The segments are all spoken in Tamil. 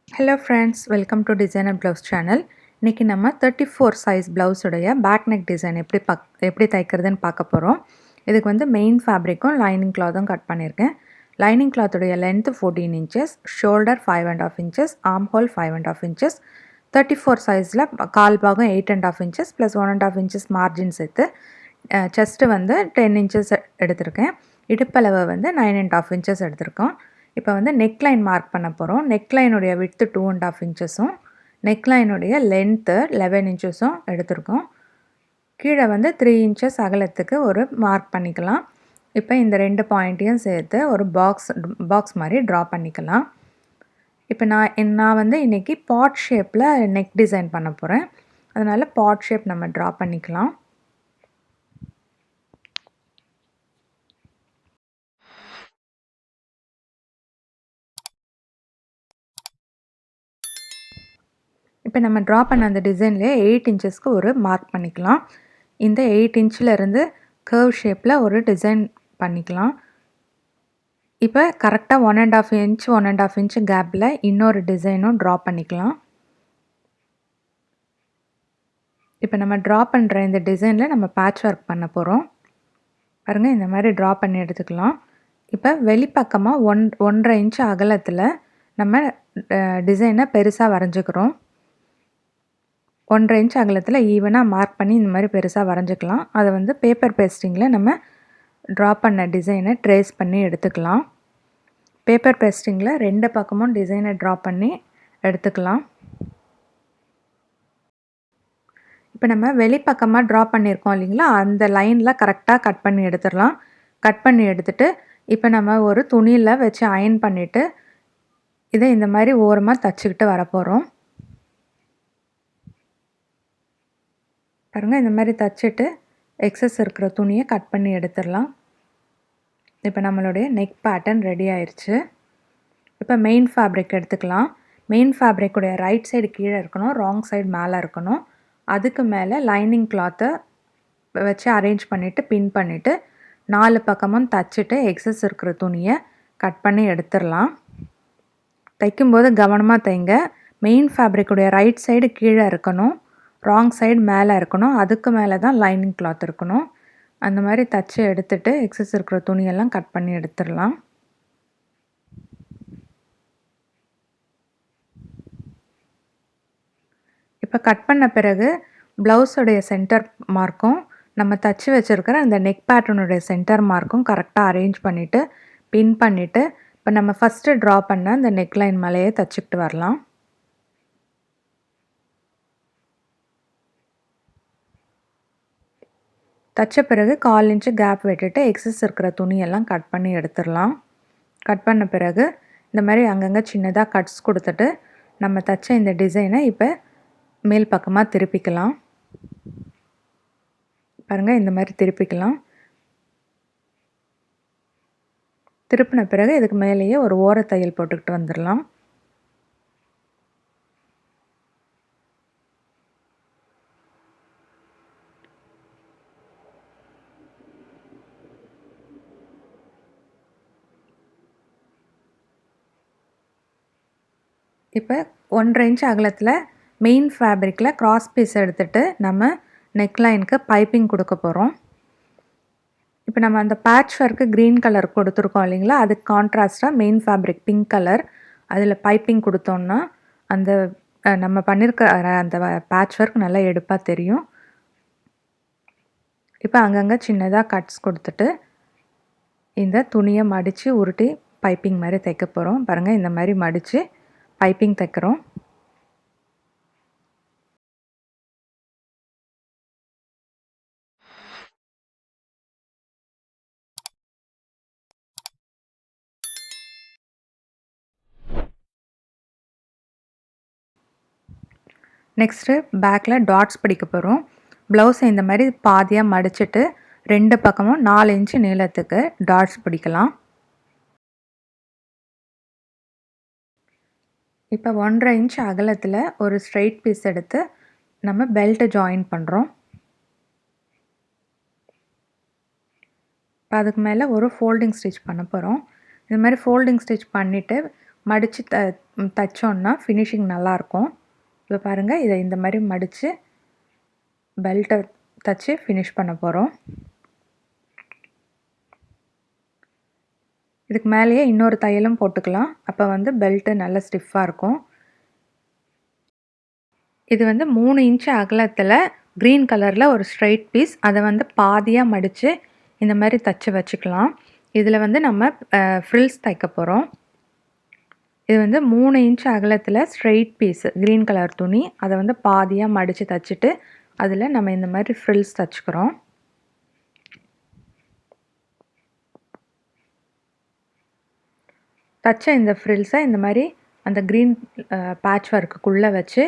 Hello friends, welcome to Designer Blouse channel. இன்னைக்கு நம்ம 34 size blouse உடைய back neck design எப்படி தைக்கிறதுன்னு பார்க்க போறோம். இதுக்கு வந்து மெயின் ஃபேப்ரிக்கும் லைனிங் கிளாத்தும் கட் பண்ணியிருக்கேன். லைனிங் கிளாத் உடைய length 14 inches, shoulder 5.5 inches, arm hole 5.5 inches, 34 sizeல கால் பாகம் 8.5 inches plus 1.5 inches margin சேர்த்து செஸ்ட் வந்து 10 inches எடுத்திருக்கேன். இடுப்பளவு வந்து 9.5 inches எடுத்திருக்கோம். இப்போ வந்து நெக் லைன் மார்க் பண்ண போகிறோம். நெக் லைனுடைய விட்த்து 2.5 inchஸும் நெக் லைனுடைய லென்த்து 11 inchஸும் எடுத்திருக்கோம். கீழே வந்து 3 inches அகலத்துக்கு ஒரு மார்க் பண்ணிக்கலாம். இப்போ இந்த ரெண்டு பாயிண்ட்டையும் சேர்த்து ஒரு பாக்ஸ் மாதிரி ட்ரா பண்ணிக்கலாம். இப்போ நான் வந்து இன்றைக்கி பாட் ஷேப்பில் நெக் டிசைன் பண்ண போகிறேன். அதனால் பாட் ஷேப் நம்ம ட்ரா பண்ணிக்கலாம். இப்போ நம்ம ட்ரா பண்ண அந்த டிசைன்லேயே 8 inchஸ்க்கு ஒரு மார்க் பண்ணிக்கலாம். இந்த 8 inchலேருந்து கர்வ் ஷேப்பில் ஒரு டிசைன் பண்ணிக்கலாம். இப்போ கரெக்டாக 1.5 inch கேப்பில் இன்னொரு டிசைனும் ட்ரா பண்ணிக்கலாம். இப்போ நம்ம ட்ரா பண்ணுற இந்த டிசைனில் நம்ம பேட்ச் ஒர்க் பண்ண போகிறோம். பாருங்கள், இந்த மாதிரி ட்ரா பண்ணி எடுத்துக்கலாம். இப்போ வெளிப்பக்கமாக 1.5 inch அகலத்தில் நம்ம டிசைனை பெருசாக வரைஞ்சிக்கிறோம். 1.5 inch அகலத்தில் ஈவனாக மார்க் பண்ணி இந்த மாதிரி பெருசாக வரைஞ்சிக்கலாம். அதை வந்து பேப்பர் பேஸ்டிங்கில் நம்ம ட்ரா பண்ண டிசைனை ட்ரேஸ் பண்ணி எடுத்துக்கலாம். பேப்பர் பேஸ்டிங்கில் ரெண்டு பக்கமும் டிசைனை ட்ரா பண்ணி எடுத்துக்கலாம். இப்போ நம்ம வெளிப்பக்கமாக ட்ரா பண்ணியிருக்கோம் இல்லைங்களா, அந்த லைனில் கரெக்டாக கட் பண்ணி எடுத்துடலாம். கட் பண்ணி எடுத்துகிட்டு இப்போ நம்ம ஒரு துணியில் வச்சு அயன் பண்ணிவிட்டு இதை இந்த மாதிரி ஓரமாக தச்சுக்கிட்டு வரப்போகிறோம். பாருங்கள், இந்த மாதிரி தச்சுட்டு எக்ஸஸ் இருக்கிற துணியை கட் பண்ணி எடுத்துடலாம். இப்போ நம்மளுடைய நெக் பேட்டர்ன் ரெடி ஆயிடுச்சு. இப்போ மெயின் ஃபேப்ரிக் எடுத்துக்கலாம். மெயின் ஃபேப்ரிக்குடைய ரைட் சைடு கீழே இருக்கணும், ராங் சைடு மேலே இருக்கணும். அதுக்கு மேலே லைனிங் கிளாத்தை வச்சு அரேஞ்ச் பண்ணிவிட்டு பின் பண்ணிவிட்டு 4 பக்கமும் தச்சுட்டு எக்ஸஸ் இருக்கிற துணியை கட் பண்ணி எடுத்துடலாம். தைக்கும்போது கவனமாக தைங்க. மெயின் ஃபேப்ரிக்குடைய ரைட் சைடு கீழே இருக்கணும், ராங் சைடு மேலே இருக்கணும். அதுக்கு மேலே தான் லைனிங் கிளாத் இருக்கணும். அந்த மாதிரி தச்சு எடுத்துகிட்டு எக்ஸஸ் இருக்கிற துணியெல்லாம் கட் பண்ணி எடுத்துடலாம். இப்போ கட் பண்ண பிறகு ப்ளவுஸோடைய சென்டர் மார்க்கும் நம்ம தச்சு வச்சுருக்கிற அந்த நெக் பேட்டர்னுடைய சென்டர் மார்க்கும் கரெக்டாக அரேஞ்ச் பண்ணிவிட்டு பின் பண்ணிவிட்டு இப்போ நம்ம ஃபஸ்ட்டு ட்ரா பண்ண அந்த நெக் லைன் மேலேயே தச்சுக்கிட்டு வரலாம். தச்ச பிறகு 1/4 inch கேப் விட்டுட்டு எக்ஸஸ் இருக்கிற துணியெல்லாம் கட் பண்ணி எடுத்துடலாம். கட் பண்ண பிறகு இந்த மாதிரி அங்கங்கே சின்னதாக கட்ஸ் கொடுத்துட்டு நம்ம தச்ச இந்த டிசைனை இப்போ மேல் பக்கமாக திருப்பிக்கலாம். பாருங்கள், இந்த மாதிரி திருப்பிக்கலாம். திருப்பின பிறகு இதுக்கு மேலேயே ஒரு ஓரத்தையல் போட்டுக்கிட்டு வந்துடலாம். இப்போ 1.5 inch அகலத்தில் மெயின் ஃபேப்ரிக்கில் கிராஸ் பீஸ் எடுத்துகிட்டு நம்ம நெக் லைனுக்கு பைப்பிங் கொடுக்க போகிறோம். இப்போ நம்ம அந்த பேட்ச் ஒர்க்கு க்ரீன் கலர் கொடுத்துருக்கோம் இல்லைங்களா, அதுக்கு கான்ட்ராஸ்ட்டாக மெயின் ஃபேப்ரிக் பிங்க் கலர் அதில் பைப்பிங் கொடுத்தோன்னா அந்த நம்ம பண்ணியிருக்க அந்த பேட்ச் ஒர்க் நல்லா எடுப்பாக தெரியும். இப்போ அங்கங்கே சின்னதாக கட்ஸ் கொடுத்துட்டு இந்த துணியை மடித்து உருட்டி பைப்பிங் மாதிரி தைக்க போகிறோம். பாருங்கள், இந்த மாதிரி மடித்து பைப்பிங் தைக்கிறோம். நெக்ஸ்ட்டு பேக்கில் டாட்ஸ் பிடிக்க போகிறோம். ப்ளவுஸை இந்த மாதிரி பாதியாக மடிச்சுட்டு ரெண்டு பக்கமும் 4 inch நீளத்துக்கு டாட்ஸ் பிடிக்கலாம். இப்போ 1.5 inch அகலத்தில் ஒரு ஸ்ட்ரெயிட் பீஸ் எடுத்து நம்ம பெல்ட்டை ஜாயின் பண்ணுறோம். இப்போ அதுக்கு மேலே ஒரு ஃபோல்டிங் ஸ்டிச் பண்ண போகிறோம். இந்த மாதிரி ஃபோல்டிங் ஸ்டிச் பண்ணிவிட்டு மடித்து தைச்சோன்னா ஃபினிஷிங் நல்லாயிருக்கும். இப்போ பாருங்கள், இதை இந்த மாதிரி மடித்து பெல்ட்டை தைச்சி ஃபினிஷ் பண்ண போகிறோம். இதுக்கு மேலேயே இன்னொரு தையலும் போட்டுக்கலாம். அப்போ வந்து பெல்ட்டு நல்லா ஸ்டிஃபாக இருக்கும். இது வந்து 3 இன்ச்சு அகலத்தில் க்ரீன் கலரில் ஒரு ஸ்ட்ரைட் பீஸ், அதை வந்து பாதியாக மடித்து இந்த மாதிரி தைச்சி வச்சுக்கலாம். இதில் வந்து நம்ம ஃப்ரில்ஸ் தைக்க போகிறோம். இது வந்து 3 இன்ச் அகலத்தில் ஸ்ட்ரெயிட் பீஸ் க்ரீன் கலர் துணி, அதை வந்து பாதியாக மடித்து தைச்சிட்டு அதில் நம்ம இந்த மாதிரி ஃப்ரில்ஸ் தைச்சிக்கிறோம். தைச்ச இந்த ஃப்ரில்ஸை இந்த மாதிரி அந்த க்ரீன் பேட்ச் ஒர்க்குள்ளே வச்சு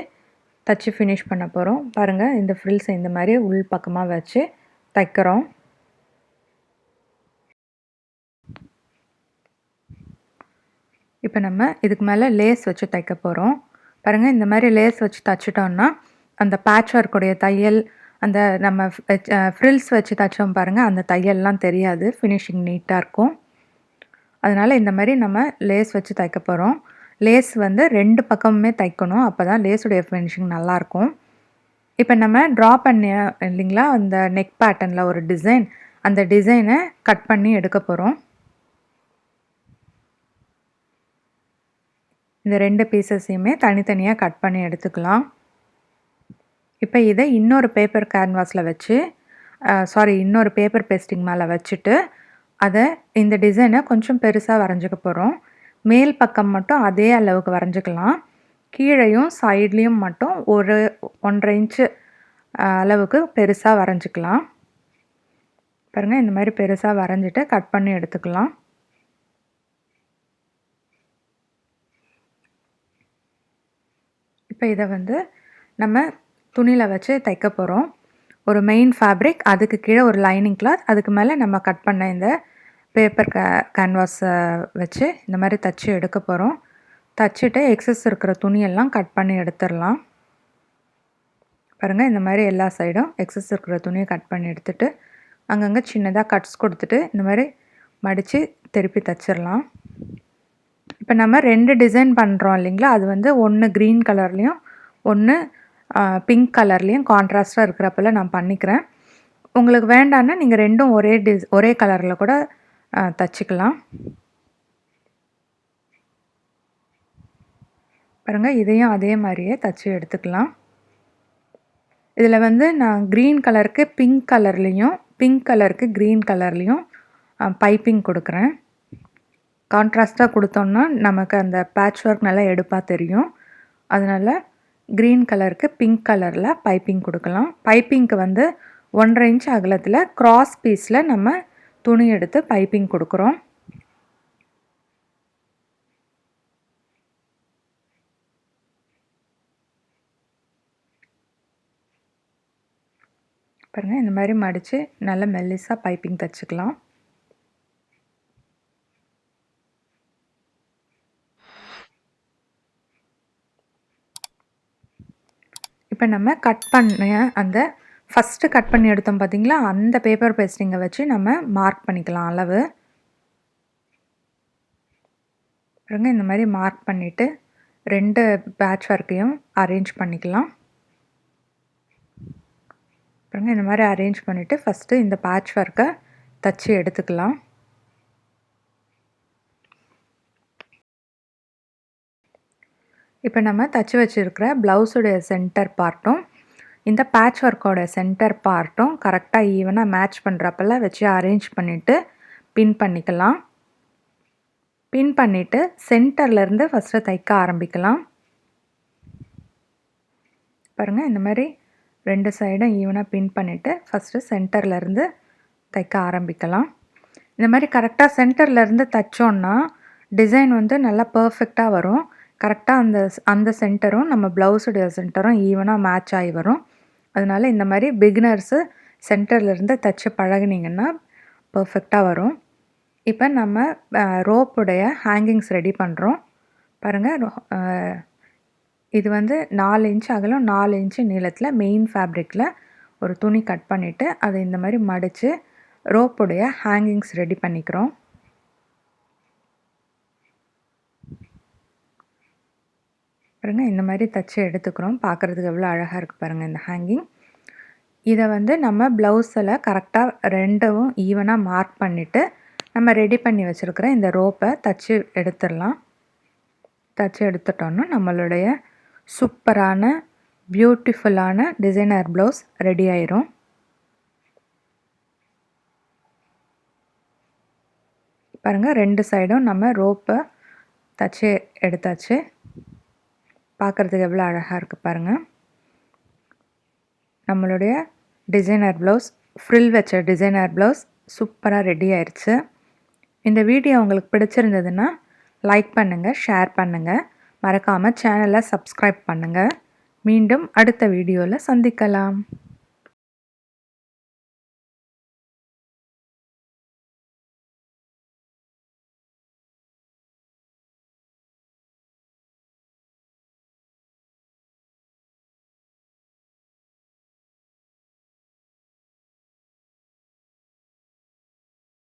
தைச்சி ஃபினிஷ் பண்ண போகிறோம். பாருங்கள், இந்த ஃப்ரில்ஸை இந்த மாதிரி உள் பக்கமாக வச்சு தைக்கிறோம். இப்போ நம்ம இதுக்கு மேலே லேஸ் வச்சு தைக்க போகிறோம். பாருங்கள், இந்த மாதிரி லேஸ் வச்சு தைச்சிட்டோன்னா அந்த பேட்ச் ஒர்க்குடைய தையல், அந்த நம்ம ஃப்ரில்ஸ் வச்சு தைச்சோம் பாருங்கள், அந்த தையல்லாம் தெரியாது, ஃபினிஷிங் நீட்டாக இருக்கும். அதனால் இந்த மாதிரி நம்ம லேஸ் வச்சு தைக்க போகிறோம். லேஸ் வந்து 2 பக்கமுமே தைக்கணும், அப்போ தான் லேஸுடைய ஃபினிஷிங் நல்லாயிருக்கும். இப்போ நம்ம ட்ரா பண்ண இல்லைங்களா அந்த நெக் பேட்டர்னில் ஒரு டிசைன், அந்த டிசைனை கட் பண்ணி எடுக்க போகிறோம். இந்த 2 பீசஸையுமே தனித்தனியாக கட் பண்ணி எடுத்துக்கலாம். இப்போ இதை இன்னொரு பேப்பர் கேன்வாஸில் வச்சு இன்னொரு பேப்பர் பேஸ்டிங் மேலே வச்சுட்டு அதை இந்த டிசைனை கொஞ்சம் பெருசாக வரைஞ்சிக்க போகிறோம். மேல் பக்கம் மட்டும் அதே அளவுக்கு வரைஞ்சிக்கலாம். கீழையும் சைட்லேயும் மட்டும் ஒரு 1.5 இன்ச்சு அளவுக்கு பெருசாக வரைஞ்சிக்கலாம். பாருங்கள், இந்த மாதிரி பெருசாக வரைஞ்சிட்டு கட் பண்ணி எடுத்துக்கலாம். இப்போ இதை வந்து நம்ம துணியில் வச்சு தைக்க போகிறோம். ஒரு மெயின் ஃபேப்ரிக், அதுக்கு கீழே ஒரு லைனிங் கிளாத், அதுக்கு மேலே நம்ம கட் பண்ண இந்த பேப்பர் கேன்வாஸை வச்சு இந்த மாதிரி தைச்சி எடுக்க போகிறோம். தைச்சிட்டு எக்ஸஸ் இருக்கிற துணியெல்லாம் கட் பண்ணி எடுத்துடலாம். பாருங்கள், இந்த மாதிரி எல்லா சைடும் எக்ஸஸ் இருக்கிற துணியை கட் பண்ணி எடுத்துகிட்டு அங்கங்கே சின்னதாக கட்ஸ் கொடுத்துட்டு இந்த மாதிரி மடித்து திருப்பி தைச்சிடலாம். இப்போ நம்ம 2 டிசைன் பண்ணுறோம் இல்லைங்களா, அது வந்து ஒன்று க்ரீன் கலர்லேயும் ஒன்று பிங்க் கலர்லேயும் கான்ட்ராஸ்ட்டாக இருக்கிறப்பெல்லாம் நான் பண்ணிக்கிறேன். உங்களுக்கு வேண்டான்னா நீங்கள் 2ம் ஒரே கலரில் கூட தைச்சிக்கலாம். பாருங்கள், இதையும் அதே மாதிரியே தைச்சி எடுத்துக்கலாம். இதில் வந்து நான் க்ரீன் கலருக்கு பிங்க் கலர்லேயும் பிங்க் கலருக்கு க்ரீன் கலர்லேயும் பைப்பிங் கொடுக்குறேன். கான்ட்ராஸ்ட்டாக கொடுத்தோன்னா நமக்கு அந்த பேட்ச் ஒர்க் நல்லா எடுப்பாக தெரியும். அதனால் க்ரீன் கலருக்கு பிங்க் கலரில் பைப்பிங் கொடுக்கலாம். பைப்பிங்க்கு வந்து 1.5 இன்ச் அகலத்தில் கிராஸ் பீஸில் நம்ம துணி எடுத்து பைப்பிங் கொடுக்குறோம். பாருங்கள், இந்த மாதிரி மடித்து நல்லா மெல்லிஸாக பைப்பிங் தைச்சிக்கலாம். இப்போ நம்ம கட் பண்ண அந்த ஃபஸ்ட்டு கட் பண்ணி எடுத்தோம் பார்த்திங்களா, அந்த பேப்பர் பேஸ்டிங்கை வச்சு நம்ம மார்க் பண்ணிக்கலாம் அளவு. பாருங்க, இந்த மாதிரி மார்க் பண்ணிவிட்டு 2 பேட்ச் ஒர்க்கையும் அரேஞ்ச் பண்ணிக்கலாம். பாருங்க, இந்த மாதிரி அரேஞ்ச் பண்ணிவிட்டு ஃபஸ்ட்டு இந்த பேட்ச் ஒர்க்கை தச்சு எடுத்துக்கலாம். இப்போ நம்ம தச்சு வச்சுருக்கிற ப்ளவுஸுடைய சென்டர் பார்ட்டும் இந்த பேட்ச் ஒர்க்கோட சென்டர் பார்ட்டும் கரெக்டாக ஈவனாக மேட்ச் பண்ணுறப்பெல்லாம் வச்சு அரேஞ்ச் பண்ணிவிட்டு பின் பண்ணிக்கலாம். பின் பண்ணிவிட்டு சென்டர்லேருந்து ஃபஸ்ட்டு தைக்க ஆரம்பிக்கலாம். பாருங்கள், இந்த மாதிரி 2 சைடும் ஈவனாக பின் பண்ணிவிட்டு ஃபஸ்ட்டு சென்டர்லேருந்து தைக்க ஆரம்பிக்கலாம். இந்த மாதிரி கரெக்டாக சென்டர்லேருந்து தைச்சோன்னா டிசைன் வந்து நல்லா பர்ஃபெக்டாக வரும். கரெக்டாக அந்த சென்டரும் நம்ம ப்ளவுஸுடைய சென்டரும் ஈவனாக மேட்ச் ஆகி வரும். அதனால் இந்த மாதிரி பிகினர்ஸு சென்டர்லேருந்து தைச்சி பழகினீங்கன்னா பர்ஃபெக்டாக வரும். இப்போ நம்ம ரோப்புடைய ஹேங்கிங்ஸ் ரெடி பண்ணுறோம். பாருங்கள், இது வந்து 4 இன்ச் அகலம் 4 இன்ச்சு நீளத்தில் மெயின் ஃபேப்ரிக்கில் ஒரு துணி கட் பண்ணிவிட்டு அதை இந்த மாதிரி மடித்து ரோப்புடைய ஹேங்கிங்ஸ் ரெடி பண்ணிக்கிறோம். பாருங்கள், இந்த மாதிரி தச்சு எடுத்துக்கிறோம். பார்க்குறதுக்கு எவ்வளோ அழகாக இருக்குது பாருங்கள் இந்த ஹேங்கிங். இதை வந்து நம்ம ப்ளவுஸில் கரெக்டாக ரெண்டும் ஈவனாக மார்க் பண்ணிவிட்டு நம்ம ரெடி பண்ணி வச்சுருக்கிற இந்த ரோப்பை தச்சு எடுத்துடலாம். தச்சு எடுத்துட்டோன்னா நம்மளுடைய சூப்பரான பியூட்டிஃபுல்லான டிசைனர் ப்ளவுஸ் ரெடி ஆயிரும். பாருங்கள், 2 சைடும் நம்ம ரோப்பை தச்சு எடுத்தாச்சு. பார்க்குறதுக்கு எவ்வளோ அழகாக இருக்குது பாருங்கள். நம்மளுடைய டிசைனர் ப்ளவுஸ், ஃப்ரில் வச்ச டிசைனர் ப்ளவுஸ் சூப்பராக ரெடி ஆயிடுச்சு. இந்த வீடியோ உங்களுக்கு பிடிச்சிருந்ததுன்னா லைக் பண்ணுங்கள், ஷேர் பண்ணுங்கள், மறக்காமல் சேனலை சப்ஸ்கிரைப் பண்ணுங்கள். மீண்டும் அடுத்த வீடியோவில் சந்திக்கலாம்.